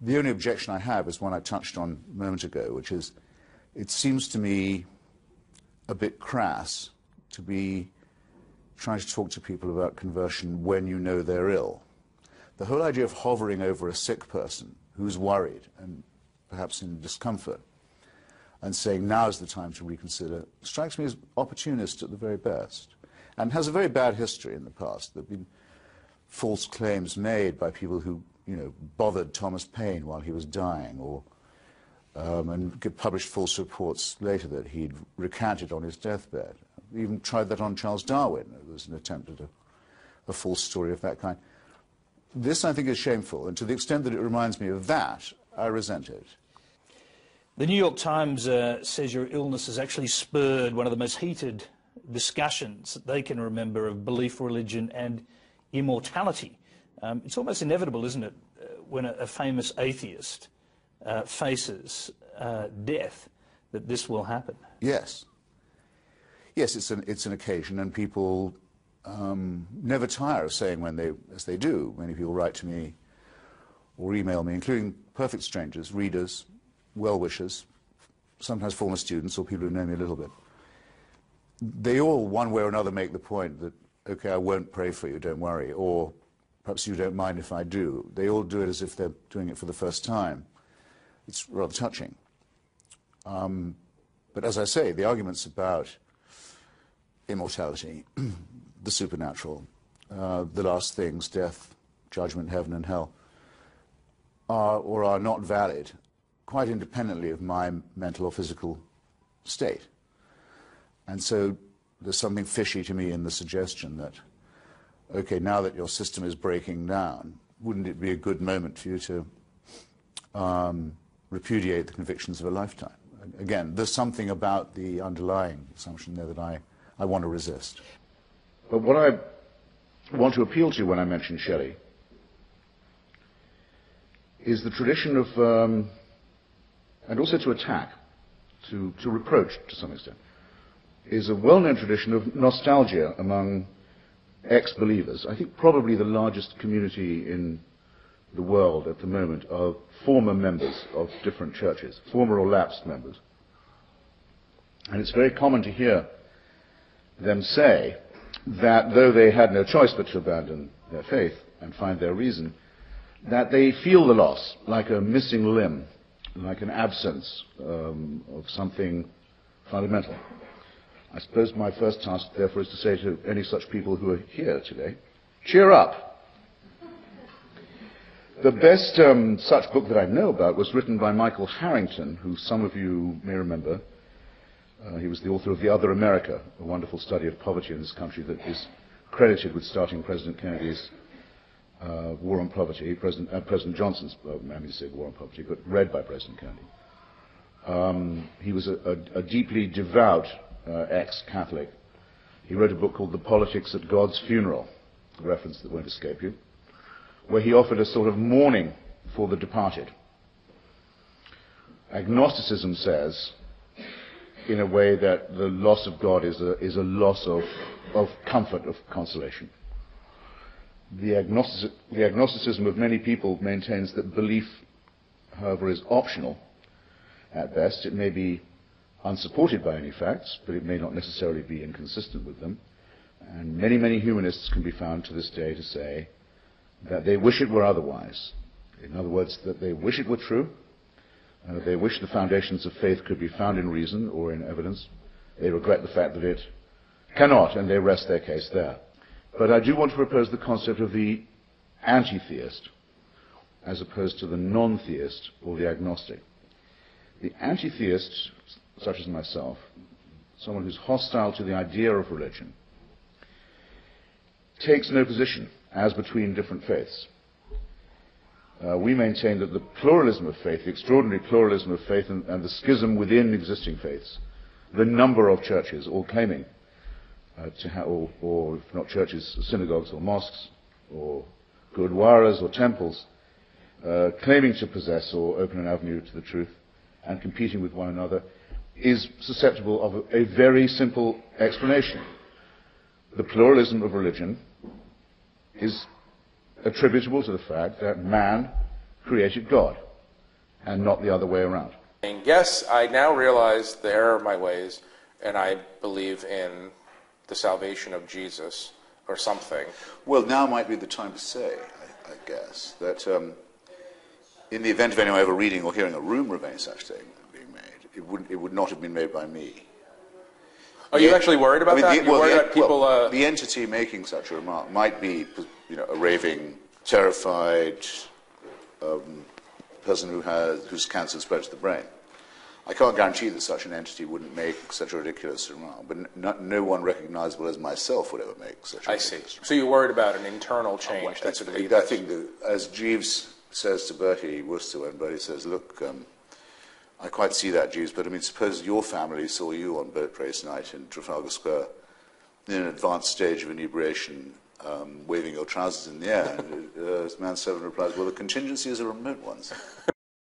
The only objection I have is one I touched on a moment ago, which is it seems to me a bit crass to be trying to talk to people about conversion when you know they're ill. The whole idea of hovering over a sick person who's worried and perhaps in discomfort and saying now's the time to reconsider strikes me as opportunist at the very best, and has a very bad history in the past. There have been false claims made by people who, bothered Thomas Paine while he was dying, or and published false reports later that he'd recanted on his deathbed. We even tried that on Charles Darwin. There was an attempt at a false story of that kind. This, I think, is shameful, and to the extent that it reminds me of that, I resent it. The New York Times says your illness has actually spurred one of the most heated discussions that they can remember of belief, religion and immortality. It's almost inevitable, isn't it, when a famous atheist faces death, that this will happen? Yes. Yes, it's an occasion, and people never tire of saying as they do. Many people write to me or email me, including perfect strangers, readers, well-wishers, sometimes former students or people who know me a little bit. They all, one way or another, make the point that, okay, I won't pray for you, don't worry, or perhaps you don't mind if I do. They all do it as if they're doing it for the first time. It's rather touching. But as I say, the arguments about immortality, the supernatural, the last things, death, judgment, heaven and hell, are or are not valid, quite independently of my mental or physical state. And so there's something fishy to me in the suggestion that, okay, now that your system is breaking down, wouldn't it be a good moment for you to repudiate the convictions of a lifetime? Again, there's something about the underlying assumption there that I want to resist. But what I want to appeal to when I mention Shelley is the tradition of, and also to attack, to reproach to some extent, is a well-known tradition of nostalgia among ex-believers. I think probably the largest community in the world at the moment of former members of different churches, former or lapsed members. And it's very common to hear them say that though they had no choice but to abandon their faith and find their reason, that they feel the loss like a missing limb, like an absence of something fundamental. I suppose my first task, therefore, is to say to any such people who are here today, cheer up. The best such book that I know about was written by Michael Harrington, who some of you may remember. He was the author of The Other America, a wonderful study of poverty in this country that is credited with starting President Kennedy's war on poverty, President Johnson's, I mean to say war on poverty, but read by President Kennedy. He was a deeply devout ex-Catholic. He wrote a book called The Politics at God's Funeral, a reference that won't escape you, where he offered a sort of mourning for the departed. Agnosticism says, in a way, that the loss of God is a loss of comfort, of consolation. The agnosticism of many people maintains that belief, however, is optional at best. It may be unsupported by any facts, but it may not necessarily be inconsistent with them. And many, many humanists can be found to this day to say that they wish it were otherwise. In other words, that they wish it were true. They wish the foundations of faith could be found in reason or in evidence. They regret the fact that it cannot, and they rest their case there. But I do want to propose the concept of the anti-theist as opposed to the non-theist or the agnostic. The anti-theist, such as myself, someone who's hostile to the idea of religion, takes no position as between different faiths. We maintain that the pluralism of faith, the extraordinary pluralism of faith and the schism within existing faiths, the number of churches all claiming to have, or if not churches, synagogues or mosques, or gurdwaras or temples, claiming to possess or open an avenue to the truth and competing with one another, is susceptible of a very simple explanation. The pluralism of religion is attributable to the fact that man created God. and not the other way around. Yes, I now realize the error of my ways, and I believe in the salvation of Jesus, or something. Well, now might be the time to say, I guess, that in the event of anyone ever reading or hearing a rumor of any such thing being made, it would not have been made by me. Are you actually worried about that? You're worried about people... the entity making such a remark might be, a raving, terrified person whose cancer spread to the brain. I can't guarantee that such an entity wouldn't make such a ridiculous remark, but no one recognizable as myself would ever make such a ridiculous remark. So you're worried about an internal change? I think that, as Jeeves says to Bertie Wooster, when Bertie says, look, I quite see that, Jeeves, but I mean, suppose your family saw you on boat race night in Trafalgar Square in an advanced stage of inebriation, waving your trousers in the air. And manservant replies, well, the contingency is a remote one.